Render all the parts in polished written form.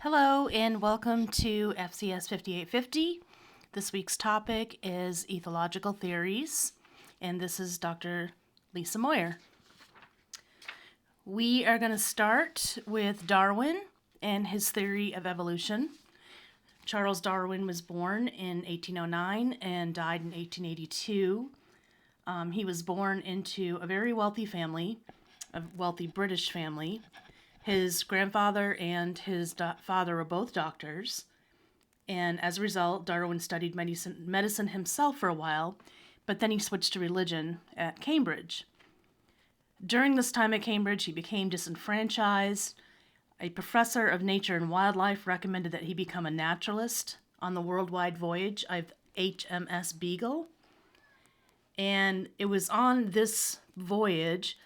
Hello and welcome to FCS 5850. This week's topic is ethological theories, and this is Dr. Lisa Moyer. We are going to start with Darwin and his theory of evolution. Charles Darwin was born in 1809 and died in 1882. He was born into a very wealthy family, a wealthy British family. His grandfather and his father were both doctors, and as a result, Darwin studied medicine himself for a while, but then he switched to religion at Cambridge. During this time at Cambridge, he became disenfranchised. A professor of nature and wildlife recommended that he become a naturalist on the worldwide voyage of HMS Beagle. And it was on this voyage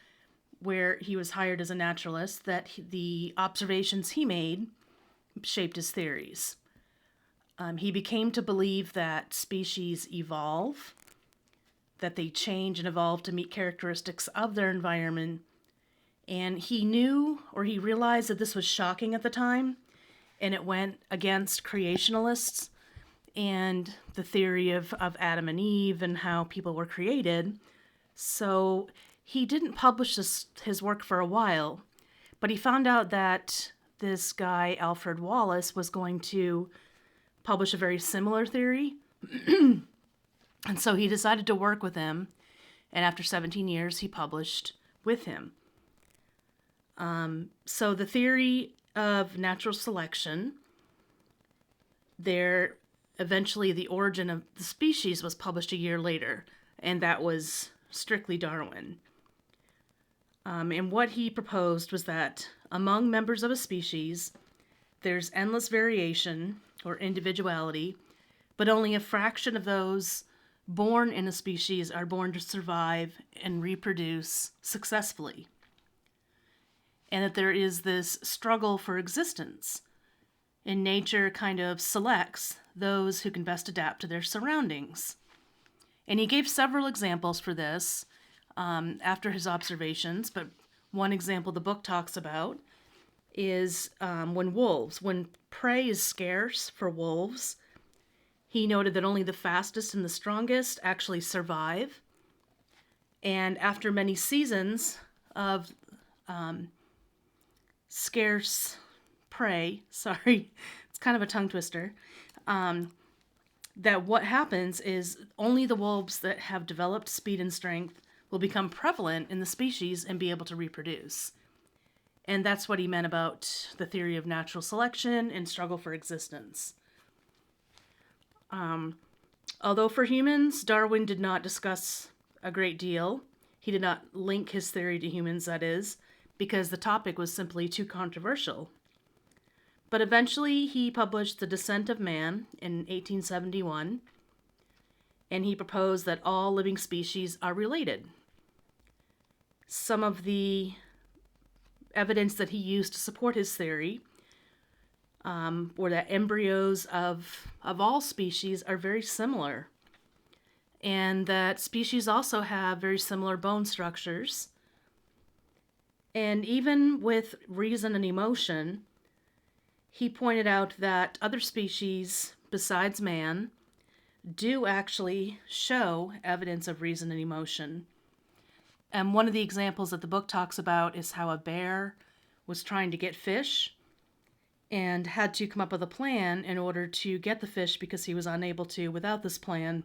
where he was hired as a naturalist that the observations he made shaped his theories. He became to believe that species evolve, that they change and evolve to meet characteristics of their environment. And he knew, or he realized, that this was shocking at the time, and it went against creationalists and the theory of Adam and Eve and how people were created. So he didn't publish his work for a while, but he found out that this guy, Alfred Wallace, was going to publish a very similar theory. And so he decided to work with him, and after 17 years, he published with him. So the theory of natural selection, eventually the origin of the species was published a year later, and that was strictly Darwin. And what he proposed was that among members of a species, there's endless variation or individuality, but only a fraction of those born in a species are born to survive and reproduce successfully. And that there is this struggle for existence. And nature kind of selects those who can best adapt to their surroundings. And he gave several examples for this after his observations, but one example the book talks about is when prey is scarce for wolves, he noted that only the fastest and the strongest actually survive. And after many seasons of scarce prey, it's kind of a tongue twister, that what happens is only the wolves that have developed speed and strength will become prevalent in the species and be able to reproduce. And that's what he meant about the theory of natural selection and struggle for existence. Although for humans, Darwin did not discuss a great deal. He did not link his theory to humans, that is, because the topic was simply too controversial. But eventually he published The Descent of Man in 1871, and he proposed that all living species are related. Some of the evidence that he used to support his theory were that embryos of all species are very similar, and that species also have very similar bone structures. And even with reason and emotion, he pointed out that other species besides man do actually show evidence of reason and emotion. And one of the examples that the book talks about is how a bear was trying to get fish and had to come up with a plan in order to get the fish because he was unable to without this plan.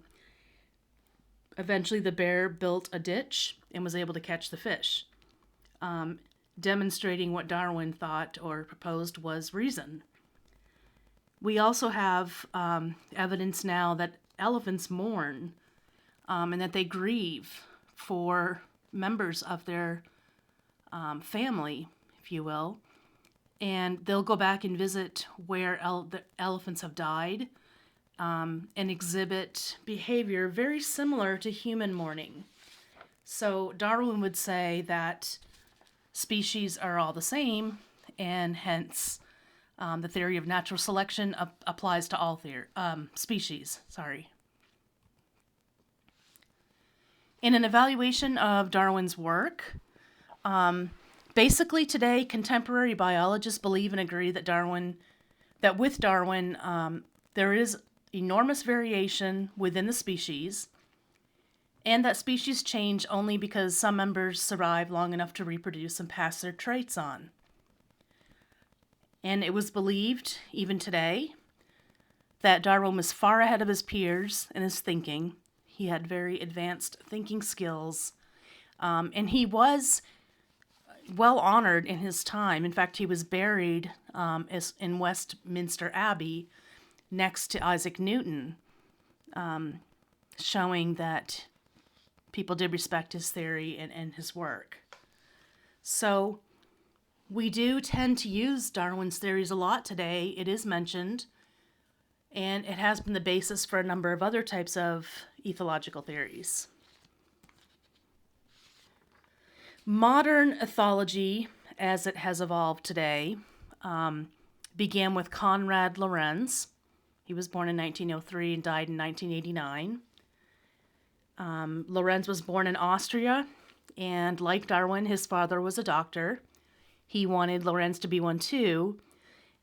Eventually, the bear built a ditch and was able to catch the fish, demonstrating what Darwin thought or proposed was reason. We also have evidence now that elephants mourn and that they grieve for members of their family, if you will, and they'll go back and visit where the elephants have died and exhibit behavior very similar to human mourning. So Darwin would say that species are all the same, and hence the theory of natural selection applies to all species. In an evaluation of Darwin's work, basically today contemporary biologists believe and agree that Darwin that with Darwin, there is enormous variation within the species, and that species change only because some members survive long enough to reproduce and pass their traits on. And it was believed, even today, that Darwin was far ahead of his peers in his thinking. He had very advanced thinking skills, and he was well honored in his time. In fact, he was buried in Westminster Abbey next to Isaac Newton, showing that people did respect his theory and his work. So we do tend to use Darwin's theories a lot today. It is mentioned, and it has been the basis for a number of other types of ethological theories. Modern ethology, as it has evolved today, began with Konrad Lorenz. He was born in 1903 and died in 1989. Lorenz was born in Austria, and like Darwin, his father was a doctor. He wanted Lorenz to be one too,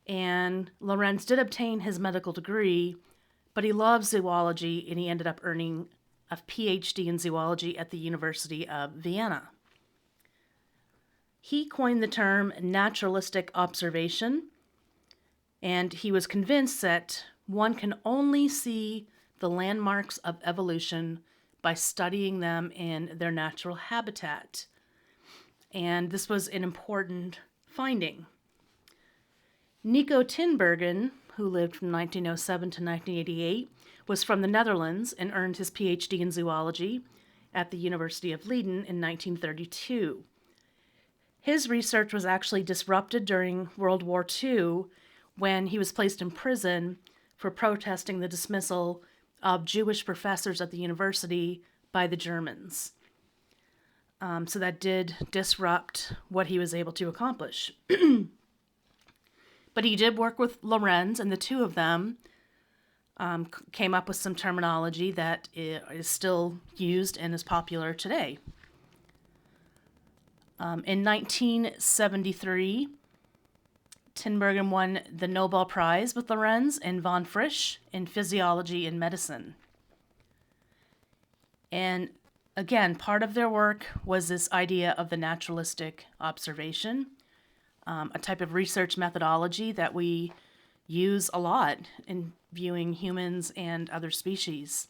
and Lorenz did obtain his medical degree, but he loved zoology, and he ended up earning a PhD in zoology at the University of Vienna. He coined the term naturalistic observation, and he was convinced that one can only see the landmarks of evolution by studying them in their natural habitat. And this was an important finding. Nico Tinbergen, who lived from 1907 to 1988, was from the Netherlands and earned his PhD in zoology at the University of Leiden in 1932. His research was actually disrupted during World War II when he was placed in prison for protesting the dismissal of Jewish professors at the university by the Germans. So that did disrupt what he was able to accomplish. But he did work with Lorenz, and the two of them came up with some terminology that is still used and is popular today. In 1973, Tinbergen won the Nobel Prize with Lorenz and von Frisch in physiology and medicine. And again, part of their work was this idea of the naturalistic observation, a type of research methodology that we use a lot in viewing humans and other species.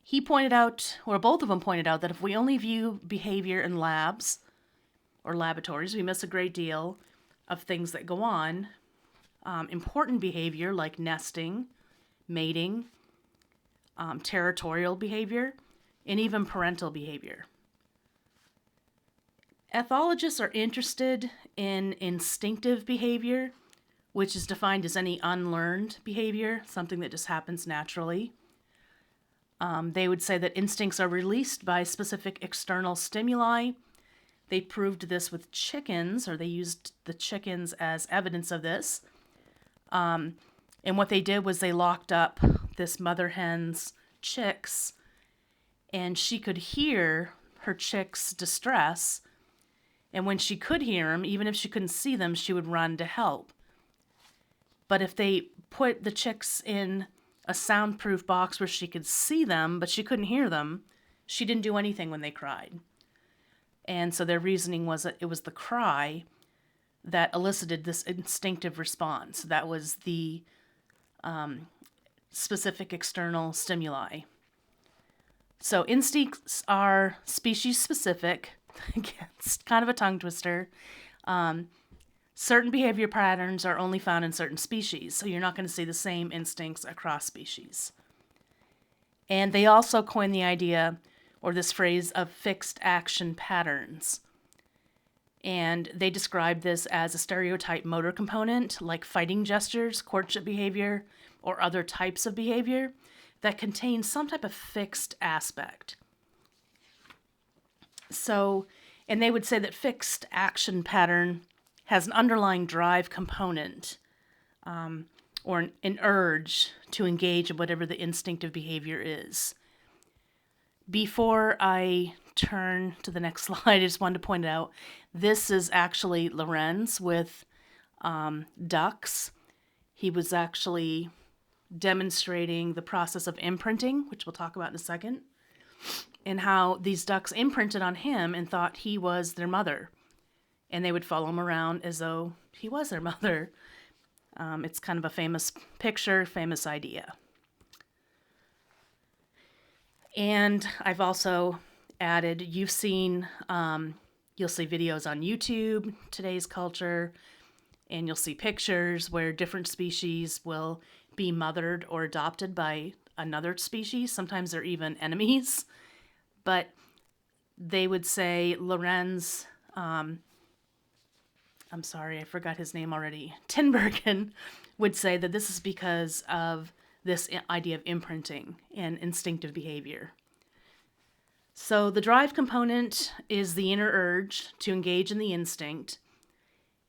He pointed out, or both of them pointed out, that if we only view behavior in labs or laboratories, we miss a great deal of things that go on. Important behavior like nesting, mating, territorial behavior, and even parental behavior. Ethologists are interested in instinctive behavior, which is defined as any unlearned behavior, something that just happens naturally. They would say that instincts are released by specific external stimuli. They proved this with chickens, or they used the chickens as evidence of this. And what they did was they locked up this mother hen's chicks, and she could hear her chicks' distress. And when she could hear them, even if she couldn't see them, she would run to help. But if they put the chicks in a soundproof box where she could see them, but she couldn't hear them, she didn't do anything when they cried. And so their reasoning was that it was the cry that elicited this instinctive response. That was the specific external stimuli. So instincts are species specific. It's kind of a tongue twister. Certain behavior patterns are only found in certain species, so you're not going to see the same instincts across species. And they also coined the idea, or this phrase, of fixed action patterns. And they described this as a stereotype motor component, like fighting gestures, courtship behavior, or other types of behavior that contain some type of fixed aspect. So, and they would say that fixed action pattern has an underlying drive component, or an urge to engage in whatever the instinctive behavior is. Before I turn to the next slide, I just wanted to point out, this is actually Lorenz with ducks. He was actually demonstrating the process of imprinting, which we'll talk about in a second, and how these ducks imprinted on him and thought he was their mother. And they would follow him around as though he was their mother. It's kind of a famous picture, famous idea. And I've also added, you'll see videos on YouTube, today's culture, and you'll see pictures where different species will be mothered or adopted by another species. Sometimes they're even enemies. But they would say Lorenz, I'm sorry, I forgot his name already, Tinbergen, would say that this is because of this idea of imprinting and instinctive behavior. So the drive component is the inner urge to engage in the instinct,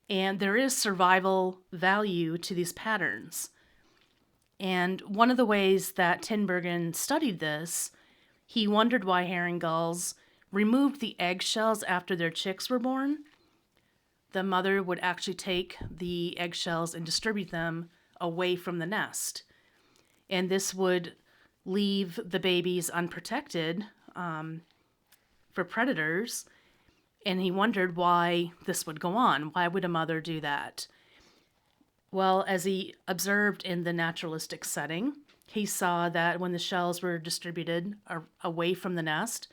and there is survival value to these patterns. And one of the ways that Tinbergen studied this, he wondered why herring gulls removed the eggshells after their chicks were born. The mother would actually take the eggshells and distribute them away from the nest. And this would leave the babies unprotected for predators. And he wondered why this would go on. Why would a mother do that? Well, as he observed in the naturalistic setting, he saw that when the shells were distributed away from the nest,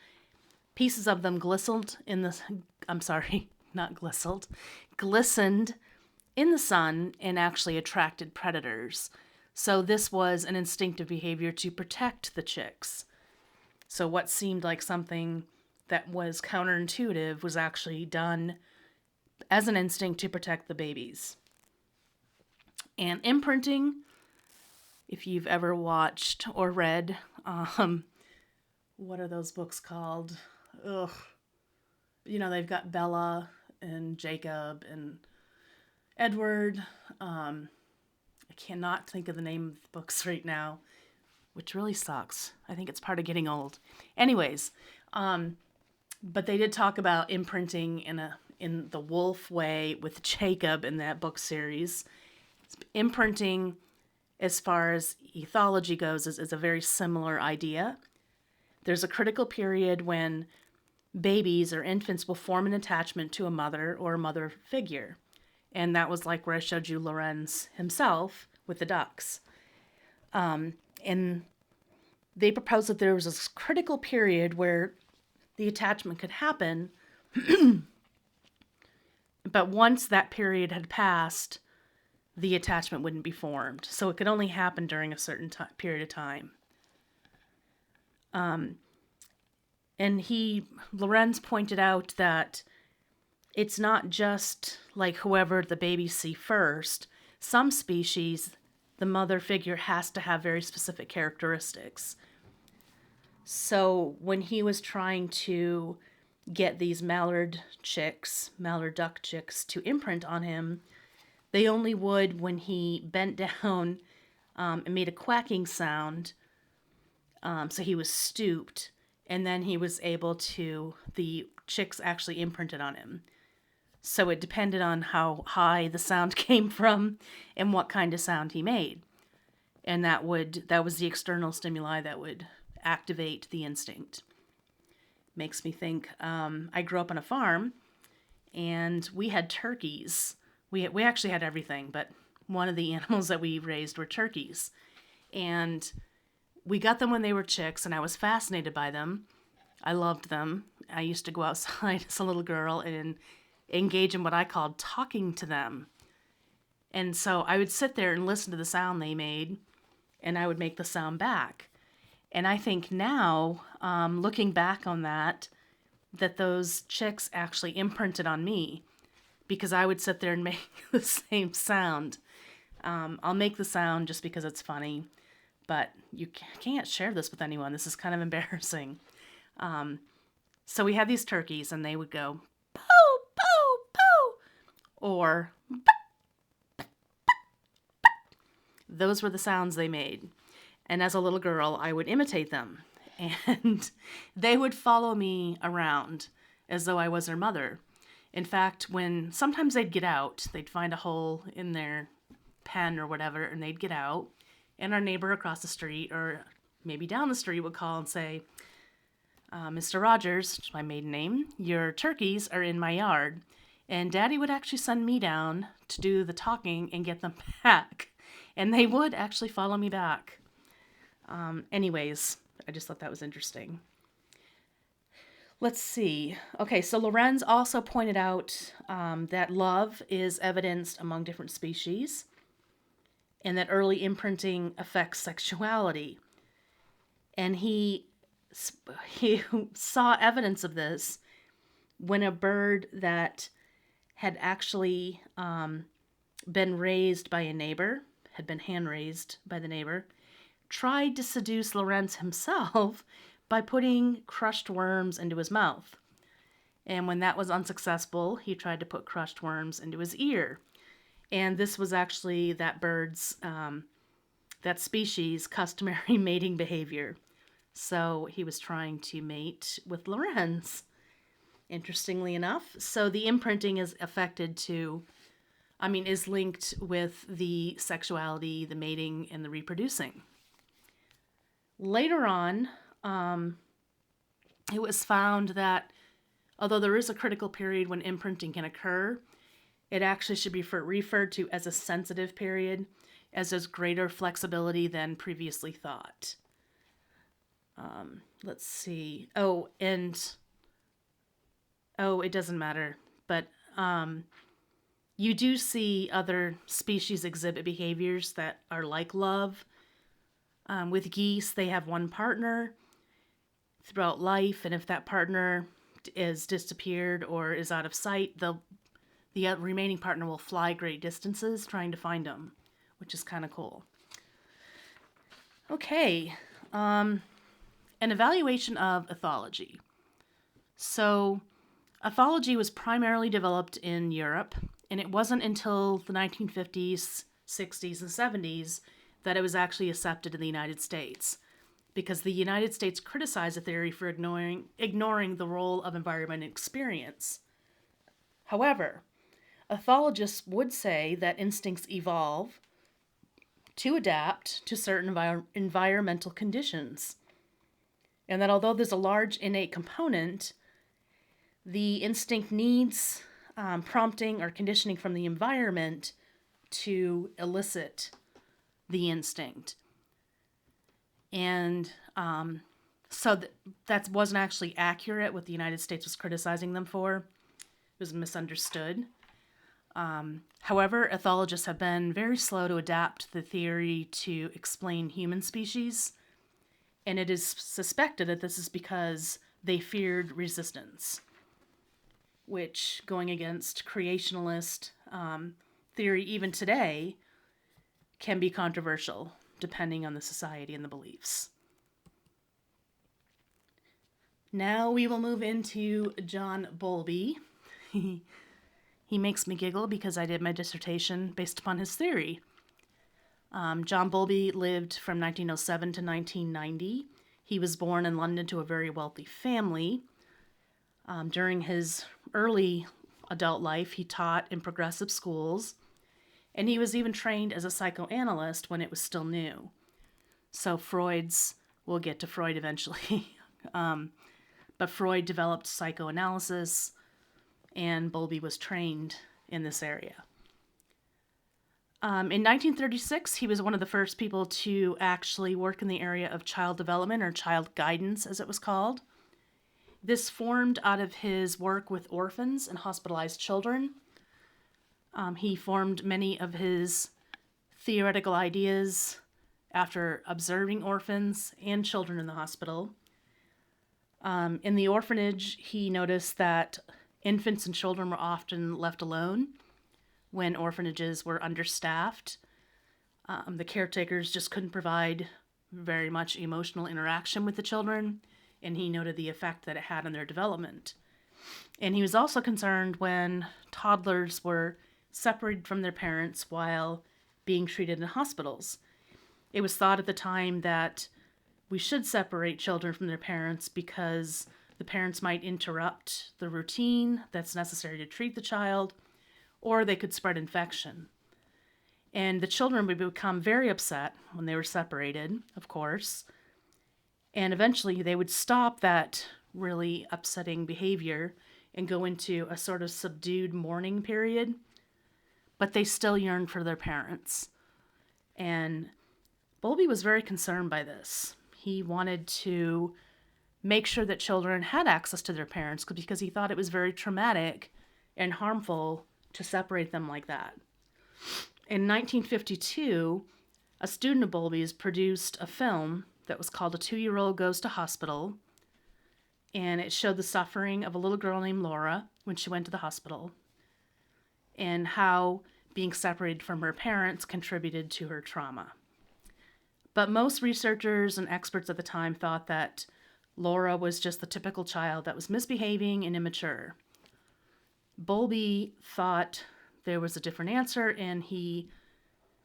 pieces of them glistened in the sun and actually attracted predators. So this was an instinctive behavior to protect the chicks. So what seemed like something that was counterintuitive was actually done as an instinct to protect the babies. And imprinting, if you've ever watched or read, what are those books called? They've got Bella and Jacob and Edward. I cannot think of the name of the books right now, which really sucks. I think it's part of getting old. Anyways, but they did talk about imprinting in the wolf way with Jacob in that book series. Imprinting, as far as ethology goes, is a very similar idea. There's a critical period when babies or infants will form an attachment to a mother or a mother figure. And that was like where I showed you Lorenz himself with the ducks. And they proposed that there was this critical period where the attachment could happen. But once that period had passed, the attachment wouldn't be formed. So it could only happen during a certain period of time. And Lorenz pointed out that it's not just like whoever the babies see first. Some species, the mother figure has to have very specific characteristics. So when he was trying to get these mallard duck chicks to imprint on him, they only would when he bent down and made a quacking sound. So he was stooped, and then he was able to, the chicks actually imprinted on him. So it depended on how high the sound came from and what kind of sound he made. And that was the external stimuli that would activate the instinct. Makes me think, I grew up on a farm, and we had turkeys. We actually had everything, but one of the animals that we raised were turkeys. And we got them when they were chicks, and I was fascinated by them. I loved them. I used to go outside as a little girl and engage in what I called talking to them. And so I would sit there and listen to the sound they made, and I would make the sound back. And I think now, looking back on that those chicks actually imprinted on me, because I would sit there and make the same sound. I'll make the sound just because it's funny, but you can't share this with anyone. This is kind of embarrassing. So we had these turkeys, and they would go, poo, poo, poo, or those were the sounds they made. And as a little girl, I would imitate them, and they would follow me around as though I was their mother. In fact, when sometimes they'd get out, they'd find a hole in their pen or whatever, and they'd get out, and our neighbor across the street or maybe down the street would call and say, Mr. Rogers, which is my maiden name, your turkeys are in my yard. And Daddy would actually send me down to do the talking and get them back. And they would actually follow me back. Anyways, I just thought that was interesting. Let's see. Okay, so Lorenz also pointed out that love is evidenced among different species and that early imprinting affects sexuality. And he saw evidence of this when a bird that had actually been raised by a neighbor, had been hand-raised by the neighbor, tried to seduce Lorenz himself by putting crushed worms into his mouth. And when that was unsuccessful, he tried to put crushed worms into his ear. And this was actually that bird's, that species' customary mating behavior. So he was trying to mate with Lorenz, interestingly enough. So the imprinting is is linked with the sexuality, the mating, and the reproducing. Later on, it was found that although there is a critical period when imprinting can occur, it actually should be referred to as a sensitive period, as there's greater flexibility than previously thought. Let's see. It doesn't matter. But you do see other species exhibit behaviors that are like love. With geese, they have one partner throughout life, and if that partner is disappeared or is out of sight, the remaining partner will fly great distances trying to find them, which is kind of cool. Okay. An evaluation of ethology. So, ethology was primarily developed in Europe, and it wasn't until the 1950s, 60s, and 70s that it was actually accepted in the United States, because the United States criticized the theory for ignoring the role of environment and experience. However, ethologists would say that instincts evolve to adapt to certain environmental conditions, and that although there's a large innate component, the instinct needs prompting or conditioning from the environment to elicit the instinct. And so that wasn't actually accurate what the United States was criticizing them for. It was misunderstood. However, ethologists have been very slow to adapt the theory to explain human species, and it is suspected that this is because they feared resistance, which, going against creationalist theory even today, can be controversial, depending on the society and the beliefs. Now we will move into John Bowlby. He makes me giggle because I did my dissertation based upon his theory. John Bowlby lived from 1907 to 1990. He was born in London to a very wealthy family. During his early adult life, he taught in progressive schools, and he was even trained as a psychoanalyst when it was still new. So we'll get to Freud eventually, but Freud developed psychoanalysis, and Bowlby was trained in this area. In 1936, he was one of the first people to actually work in the area of child development, or child guidance, as it was called. This formed out of his work with orphans and hospitalized children. He formed many of his theoretical ideas after observing orphans and children in the hospital. In the orphanage, he noticed that infants and children were often left alone when orphanages were understaffed. The caretakers just couldn't provide very much emotional interaction with the children, and he noted the effect that it had on their development. And he was also concerned when toddlers were separated from their parents while being treated in hospitals. It was thought at the time that we should separate children from their parents because The parents might interrupt the routine that's necessary to treat the child, or they could spread infection. And the children would become very upset when they were separated, of course. And eventually they would stop that really upsetting behavior and go into a sort of subdued mourning period. But they still yearned for their parents. And Bowlby was very concerned by this. He wanted to make sure that children had access to their parents because he thought it was very traumatic and harmful to separate them like that. In 1952, a student of Bowlby's produced a film that was called A 2-Year-Old Goes to Hospital, and it showed the suffering of a little girl named Laura when she went to the hospital, and how being separated from her parents contributed to her trauma. But most researchers and experts at the time thought that Laura was just the typical child that was misbehaving and immature. Bowlby thought there was a different answer, and he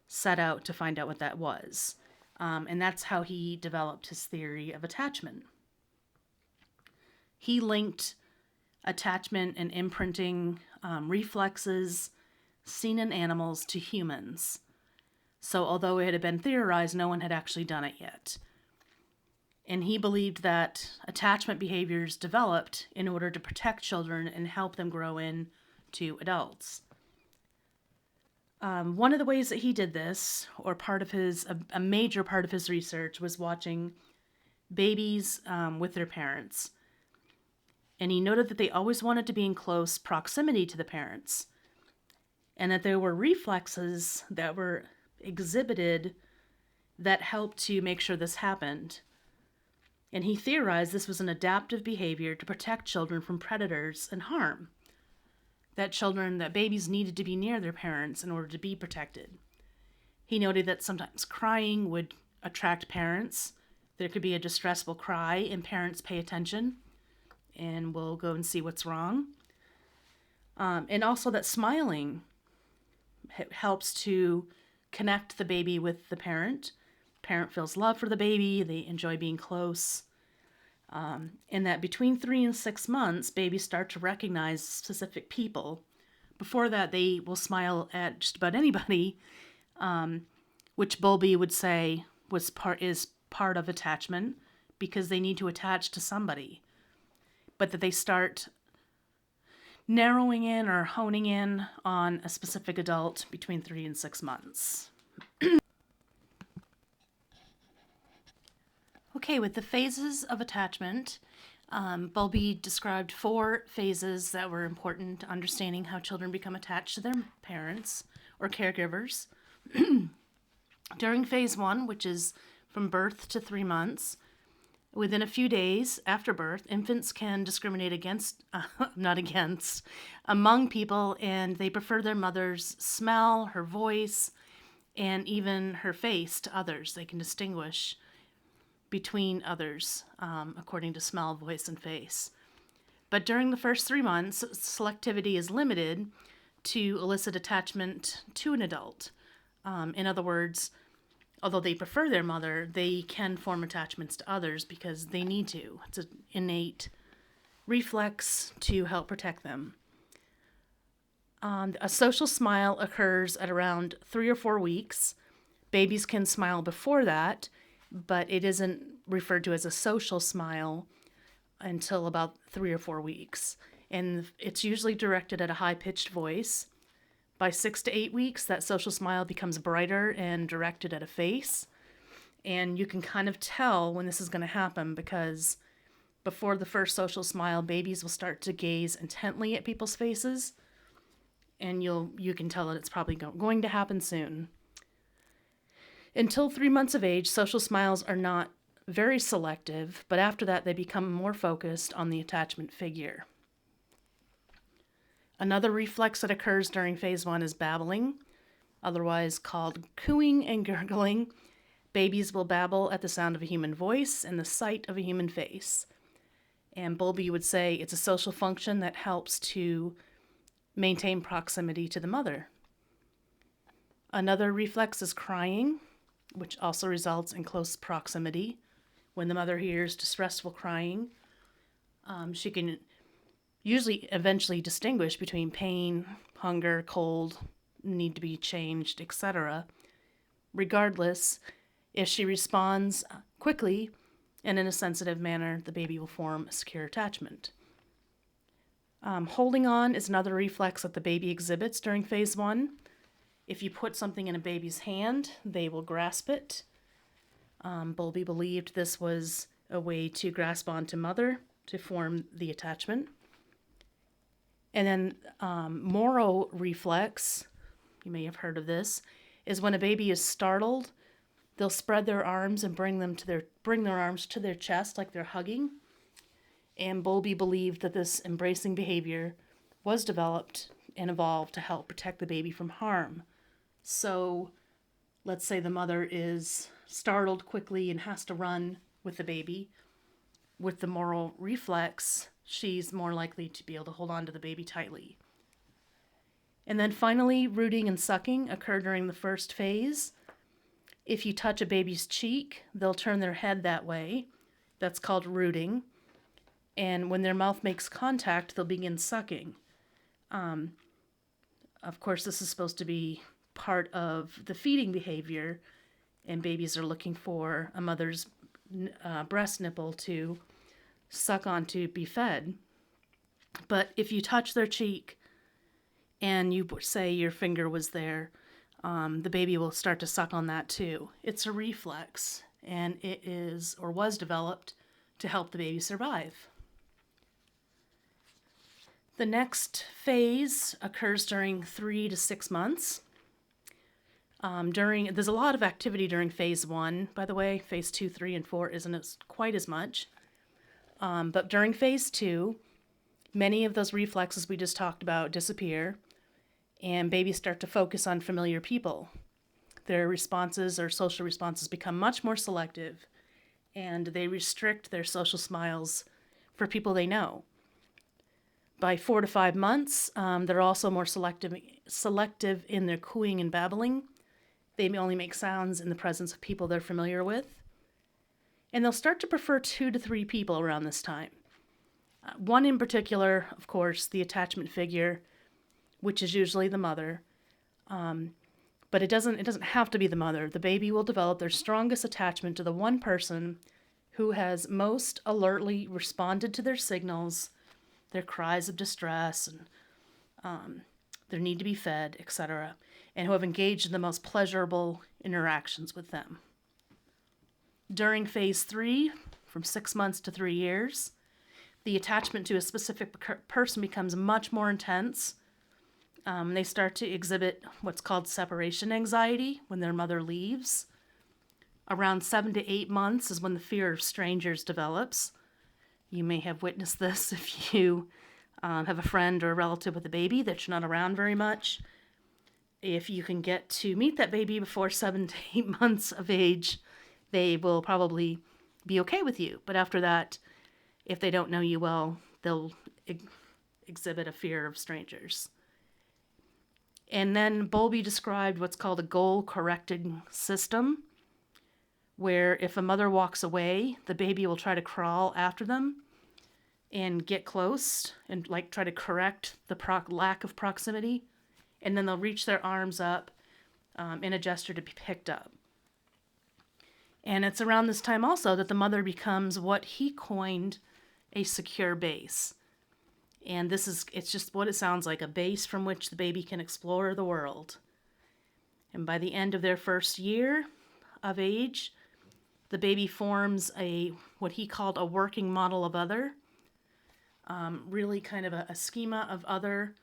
set out to find out what that was. And that's how he developed his theory of attachment. He linked attachment and imprinting reflexes seen in animals to humans. So although it had been theorized, no one had actually done it yet. And he believed that attachment behaviors developed in order to protect children and help them grow into adults. One of the ways that he did this, or a major part of his research, was watching babies with their parents. And he noted that they always wanted to be in close proximity to the parents, and that there were reflexes that were exhibited that helped to make sure this happened. And he theorized this was an adaptive behavior to protect children from predators and harm. That babies needed to be near their parents in order to be protected. He noted that sometimes crying would attract parents. There could be a distressful cry and parents pay attention and will go and see what's wrong. And also that smiling helps to connect the baby with the parent. Parent feels love for the baby, they enjoy being close. And that between 3 and 6 months, babies start to recognize specific people. Before that, they will smile at just about anybody, which Bowlby would say is part of attachment, because they need to attach to somebody. But that they start narrowing in or honing in on a specific adult between 3 and 6 months. Okay, with the phases of attachment, Bowlby described 4 phases that were important to understanding how children become attached to their parents or caregivers. During phase 1, which is from birth to 3 months, within a few days after birth, infants can discriminate among people, and they prefer their mother's smell, her voice, and even her face to others. They can distinguish between others according to smell, voice, and face. But during the first 3 months, selectivity is limited to elicit attachment to an adult. In other words, although they prefer their mother, they can form attachments to others because they need to. It's an innate reflex to help protect them. A social smile occurs at around 3 or 4 weeks. Babies can smile before that, but it isn't referred to as a social smile until about 3 or 4 weeks. And it's usually directed at a high-pitched voice. By 6 to 8 weeks, that social smile becomes brighter and directed at a face. And you can kind of tell when this is going to happen, because before the first social smile, babies will start to gaze intently at people's faces. And you can tell that it's probably going to happen soon. Until 3 months of age, social smiles are not very selective, but after that they become more focused on the attachment figure. Another reflex that occurs during phase 1 is babbling, otherwise called cooing and gurgling. Babies will babble at the sound of a human voice and the sight of a human face. And Bowlby would say it's a social function that helps to maintain proximity to the mother. Another reflex is crying, which also results in close proximity. When the mother hears distressful crying, She can usually eventually distinguish between pain, hunger, cold, need to be changed, etc. Regardless, if she responds quickly and in a sensitive manner, the baby will form a secure attachment. Holding on is another reflex that the baby exhibits during phase 1. If you put something in a baby's hand, they will grasp it. Bowlby believed this was a way to grasp onto mother to form the attachment. And then Moro reflex, you may have heard of this, is when a baby is startled, they'll spread their arms and bring their arms to their chest like they're hugging. And Bowlby believed that this embracing behavior was developed and evolved to help protect the baby from harm. So let's say the mother is startled quickly and has to run with the baby. With the Moro reflex, she's more likely to be able to hold on to the baby tightly. And then finally, rooting and sucking occur during the first phase. If you touch a baby's cheek, they'll turn their head that way. That's called rooting. And when their mouth makes contact, they'll begin sucking. Of course, this is supposed to be part of the feeding behavior, and babies are looking for a mother's breast nipple to suck on to be fed. But if you touch their cheek and you say your finger was there, the baby will start to suck on that too. It's a reflex, and it is or was developed to help the baby survive. The next phase occurs during 3 to 6 months. There's a lot of activity during phase 1, by the way. Phase 2, 3, and 4 isn't quite as much. But during phase 2, many of those reflexes we just talked about disappear, and babies start to focus on familiar people. Their responses or social responses become much more selective, and they restrict their social smiles for people they know. By 4 to 5 months, they're also more selective in their cooing and babbling. They may only make sounds in the presence of people they're familiar with. And they'll start to prefer 2 to 3 people around this time. One in particular, of course, the attachment figure, which is usually the mother. But it doesn't have to be the mother. The baby will develop their strongest attachment to the one person who has most alertly responded to their signals, their cries of distress, and their need to be fed, etc., and who have engaged in the most pleasurable interactions with them. During phase 3, from 6 months to 3 years, the attachment to a specific person becomes much more intense. They start to exhibit what's called separation anxiety when their mother leaves. Around 7 to 8 months is when the fear of strangers develops. You may have witnessed this if you have a friend or a relative with a baby that you're not around very much. If you can get to meet that baby before 7 to 8 months of age, they will probably be okay with you. But after that, if they don't know you well, they'll exhibit a fear of strangers. And then Bowlby described what's called a goal-correcting system, where if a mother walks away, the baby will try to crawl after them and get close and try to correct the lack of proximity. And then they'll reach their arms up in a gesture to be picked up. And it's around this time also that the mother becomes what he coined a secure base. And it's just what it sounds like, a base from which the baby can explore the world. And by the end of their first year of age, the baby forms what he called a working model of other, really kind of a schema of other,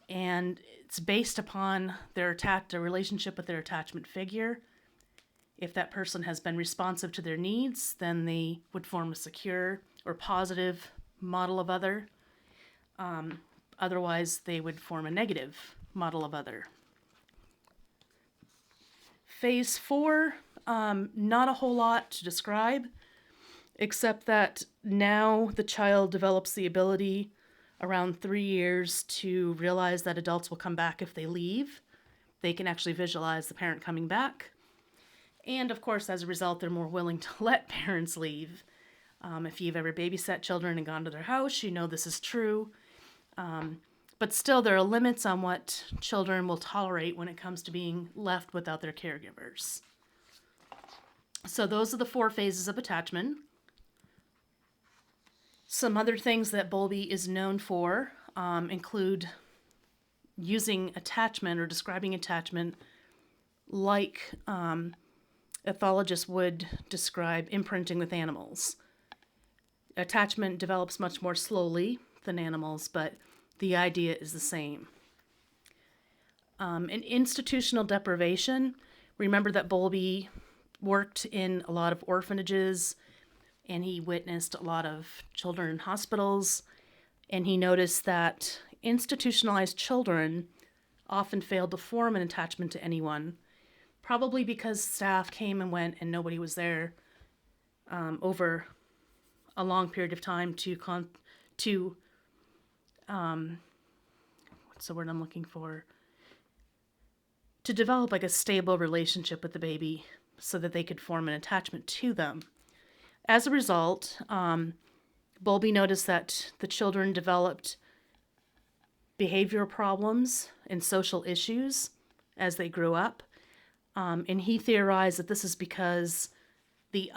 and it's based upon their relationship with their attachment figure. If that person has been responsive to their needs, then they would form a secure or positive model of other. Otherwise, they would form a negative model of other. Phase 4, not a whole lot to describe, except that now the child develops the ability around 3 years to realize that adults will come back if they leave. They can actually visualize the parent coming back. And of course, as a result, they're more willing to let parents leave. If you've ever babysat children and gone to their house, you know this is true. But still, there are limits on what children will tolerate when it comes to being left without their caregivers. So those are the 4 phases of attachment. Some other things that Bowlby is known for include using attachment or describing attachment like ethologists would describe imprinting with animals. Attachment develops much more slowly than animals, but the idea is the same. In institutional deprivation, remember that Bowlby worked in a lot of orphanages, and he witnessed a lot of children in hospitals, and he noticed that institutionalized children often failed to form an attachment to anyone, probably because staff came and went and nobody was there over a long period of time what's the word I'm looking for? To develop like a stable relationship with the baby so that they could form an attachment to them. As a result, Bowlby noticed that the children developed behavioral problems and social issues as they grew up. And he theorized that this is because the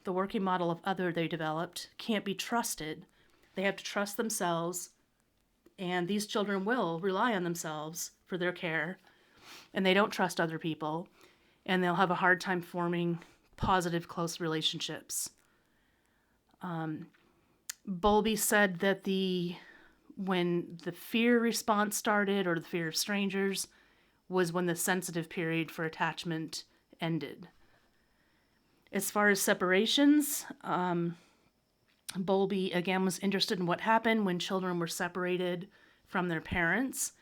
working model of other they developed can't be trusted. They have to trust themselves, and these children will rely on themselves for their care, and they don't trust other people, and they'll have a hard time forming positive, close relationships. Bowlby said that when the fear response started, or the fear of strangers, was when the sensitive period for attachment ended. As far as separations, Bowlby again was interested in what happened when children were separated from their parents.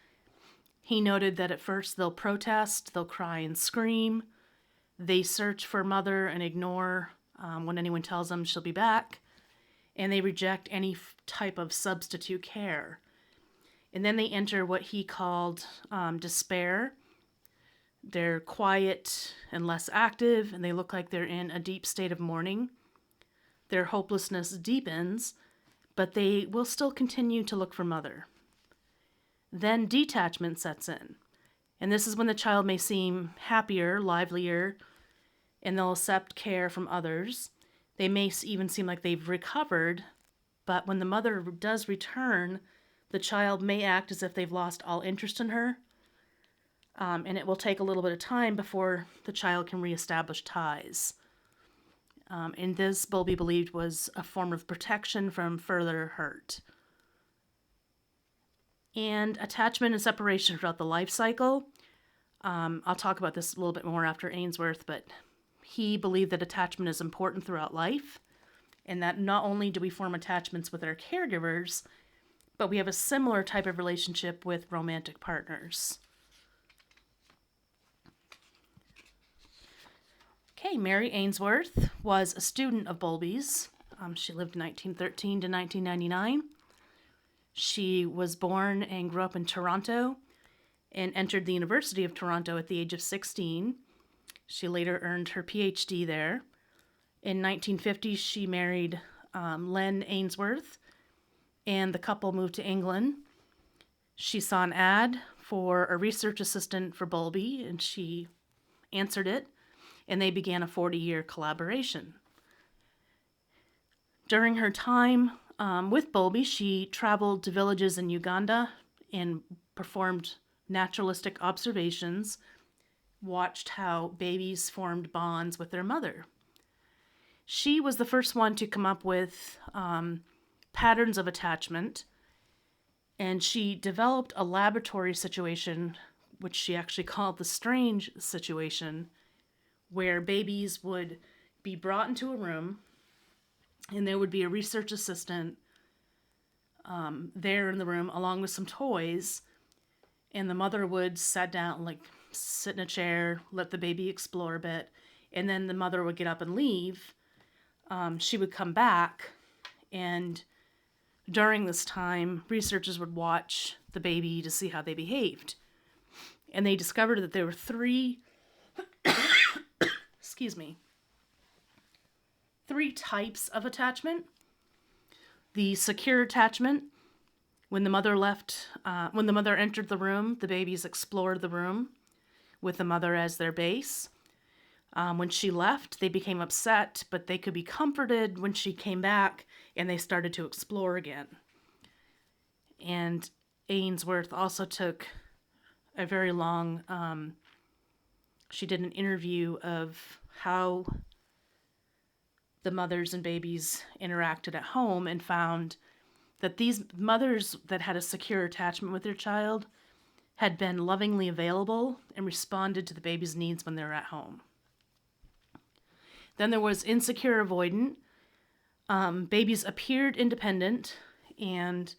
He noted that at first they'll protest, they'll cry and scream, they search for mother and ignore when anyone tells them she'll be back, and they reject any type of substitute care. And then they enter what he called despair. They're quiet and less active, and they look like they're in a deep state of mourning. Their hopelessness deepens, but they will still continue to look for mother. Then detachment sets in, and this is when the child may seem happier, livelier, and they'll accept care from others. They may even seem like they've recovered, but when the mother does return, the child may act as if they've lost all interest in her, and it will take a little bit of time before the child can reestablish ties. And this, Bowlby believed, was a form of protection from further hurt. And attachment and separation throughout the life cycle. I'll talk about this a little bit more after Ainsworth, but he believed that attachment is important throughout life, and that not only do we form attachments with our caregivers, but we have a similar type of relationship with romantic partners. Okay, Mary Ainsworth was a student of Bowlby's. She lived 1913 to 1999. She was born and grew up in Toronto and entered the University of Toronto at the age of 16. She later earned her PhD there. In 1950, she married Len Ainsworth, and the couple moved to England. She saw an ad for a research assistant for Bowlby, and she answered it, and they began a 40-year collaboration. During her time with Bowlby, she traveled to villages in Uganda and performed naturalistic observations, watched how babies formed bonds with their mother. She was the first one to come up with patterns of attachment, and she developed a laboratory situation, which she actually called the strange situation, where babies would be brought into a room, and there would be a research assistant there in the room along with some toys, and the mother would sit in a chair, let the baby explore a bit, and then the mother would get up and leave. She would come back, and during this time, researchers would watch the baby to see how they behaved. And they discovered that there were three three types of attachment. The secure attachment, when the mother entered the room, the babies explored the room with the mother as their base. When she left, they became upset, but they could be comforted when she came back and they started to explore again. And Ainsworth also took a very long, she did an interview of how the mothers and babies interacted at home and found that these mothers that had a secure attachment with their child had been lovingly available and responded to the baby's needs when they were at home. Then there was insecure avoidant. Babies appeared independent and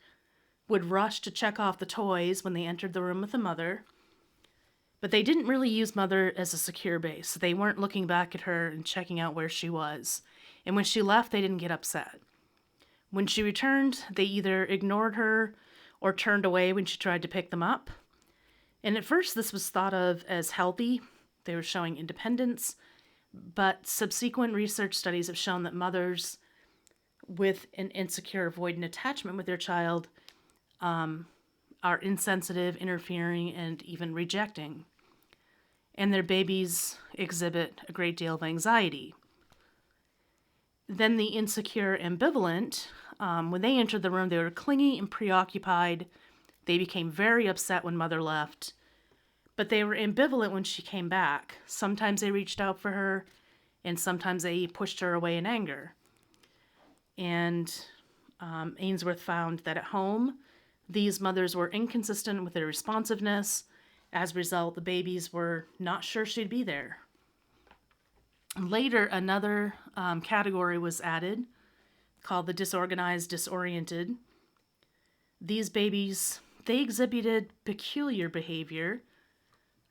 would rush to check off the toys when they entered the room with the mother, but they didn't really use mother as a secure base. They weren't looking back at her and checking out where she was. And when she left, they didn't get upset. When she returned, they either ignored her or turned away when she tried to pick them up. And at first, this was thought of as healthy. They were showing independence. But subsequent research studies have shown that mothers with an insecure avoidant attachment with their child are insensitive, interfering, and even rejecting. And their babies exhibit a great deal of anxiety. Then the insecure ambivalent, when they entered the room, they were clingy and preoccupied. They became very upset when mother left, but they were ambivalent when she came back. Sometimes they reached out for her, and sometimes they pushed her away in anger. And Ainsworth found that at home, these mothers were inconsistent with their responsiveness. As a result, the babies were not sure she'd be there. Later, another category was added called the disorganized, disoriented. These babies, they exhibited peculiar behavior.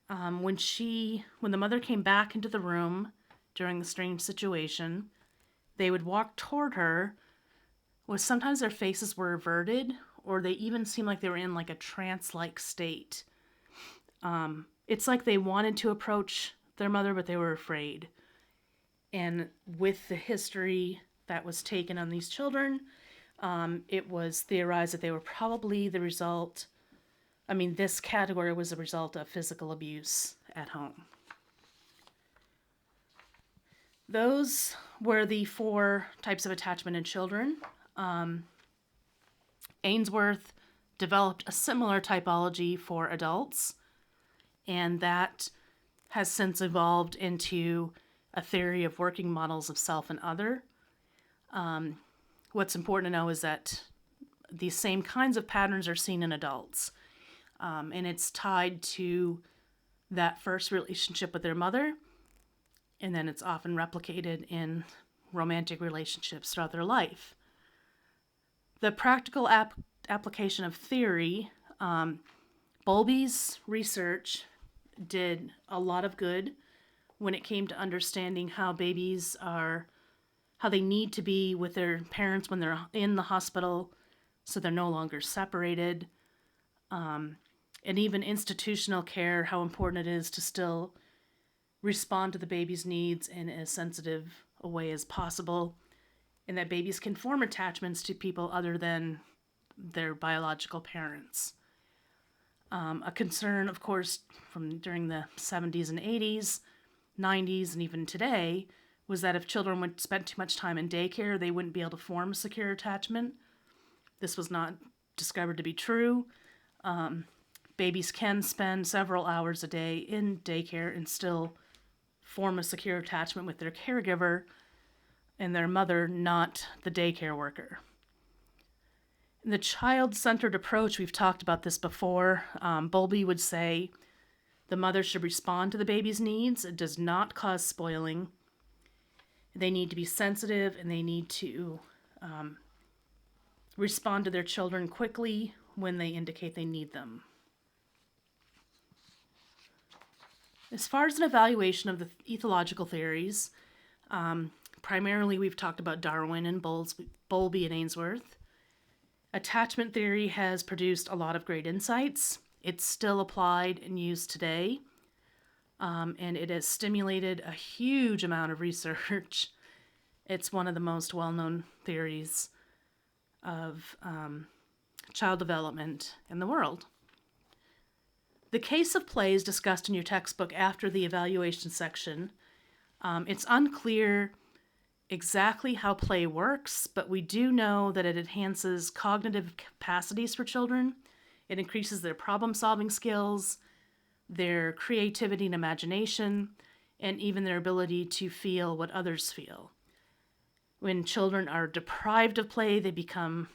When the mother came back into the room during the strange situation, they would walk toward her with sometimes their faces were averted, or they even seemed like they were in like a trance-like state. It's like they wanted to approach their mother, but they were afraid. And with the history that was taken on these children, it was theorized that they were probably the result, this category was a result of physical abuse at home. Those were the four types of attachment in children. Ainsworth developed a similar typology for adults, and that has since evolved into a theory of working models of self and other. What's important to know is that these same kinds of patterns are seen in adults, and it's tied to that first relationship with their mother, and then it's often replicated in romantic relationships throughout their life. The practical application of theory, Bowlby's research did a lot of good when it came to understanding how babies how they need to be with their parents when they're in the hospital so they're no longer separated. And even institutional care, how important it is to still respond to the baby's needs in as sensitive a way as possible, and that babies can form attachments to people other than their biological parents. A concern, of course, from during the 70s and 80s, 90s, and even today, was that if children would spend too much time in daycare, they wouldn't be able to form a secure attachment. This was not discovered to be true. Babies can spend several hours a day in daycare and still form a secure attachment with their caregiver and their mother, not the daycare worker. In the child-centered approach, we've talked about this before. Bowlby would say the mother should respond to the baby's needs. It does not cause spoiling. They need to be sensitive, and they need to respond to their children quickly when they indicate they need them. As far as an evaluation of the ethological theories, primarily we've talked about Darwin and Bowlby and Ainsworth. Attachment theory has produced a lot of great insights. It's still applied and used today, and it has stimulated a huge amount of research It's one of the most well-known theories of child development in the world. The case of play is discussed in your textbook after the evaluation section. It's unclear exactly how play works, but we do know that it enhances cognitive capacities for children. It increases their problem-solving skills, their creativity and imagination, and even their ability to feel what others feel. When children are deprived of play, they become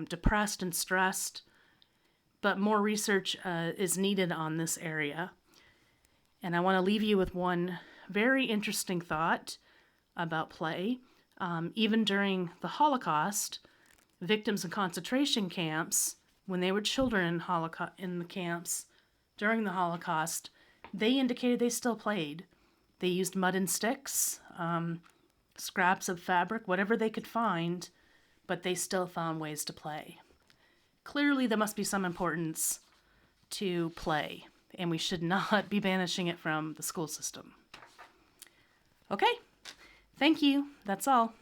depressed and stressed, but more research is needed on this area. And I want to leave you with one very interesting thought about play. Even during the Holocaust, victims in concentration camps, when they were children in the camps during the Holocaust, they indicated they still played. They used mud and sticks, scraps of fabric, whatever they could find, but they still found ways to play. Clearly, there must be some importance to play, and we should not be banishing it from the school system. Okay, thank you. That's all.